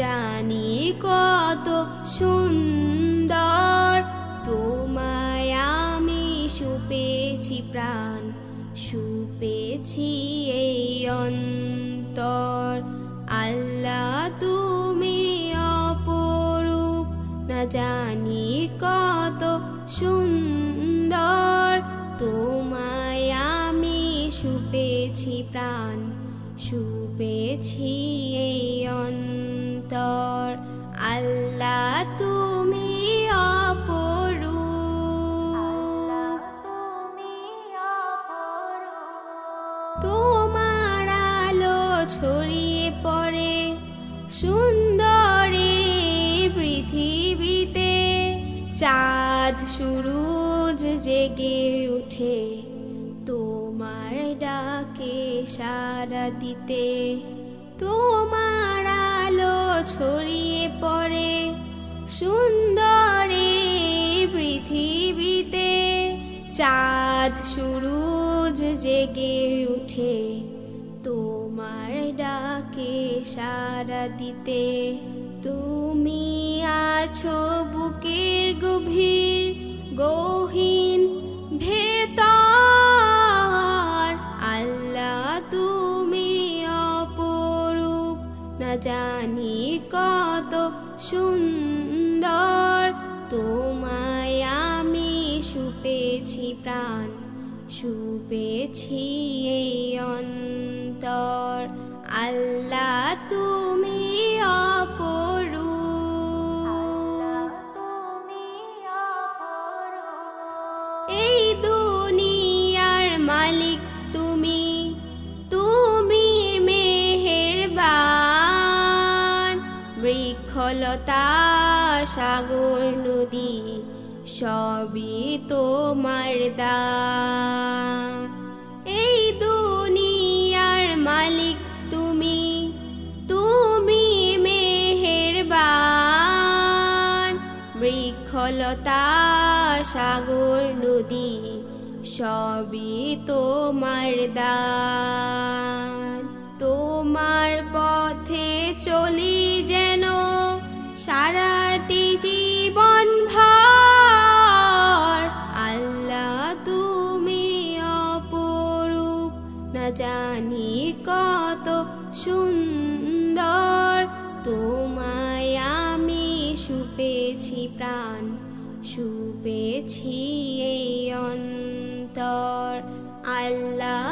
জানি কত সুন্দর, তোমায় আমি সুপেছি প্রাণ, সুপেছি এই অন্তর। আল্লাহ তুমি অপরূপ, না জানি কত সুন্দর, তোমায় আমি সুপেছি প্রাণ, সুপেছি এই অন্তর। আল্লাহ তুমি অপরূপ, তোমার আলো ছড়িয়ে পড়ে সুন্দরী পৃথিবীতে, চাঁদ সূরজ জেগে ওঠে তোমার ডাকে সাড়া দিতে। তোমার আলো ছড়িয়ে পড়ে সুন্দরী পৃথিবীতে, চাঁদ সূরজ জেগে ওঠে তোমার ডাকে সাড়া দিতে। তুমি আছো বুকের গভীর গহীন ভেতর, আল্লাহ তুমি অপরূপ, না জানি কত সুন্দর, তোমায় আমি সুপেছি প্রাণ, সুপেছি এই অন্তর। আল্লাহ তুমি অপরূপ, এই দুনিয়ার মালিক তুমি, তুমি মেহেরবান। বৃক্ষলতা সাগর নদী সবই তোমার দান। এই দুনিয়ার মালিক তুমি, তুমি মেহেরবান। বৃক্ষলতা সাগর নদী সবই তোমার দান। তোমার পথে চলি যেন সারাটি জীবন ভর, আল্লাহ তুমি অপরূপ, না জানি কত সুন্দর, তোমায় আমি সুপেছি প্রাণ, সুপেছি এই অন্তর। আল্লাহ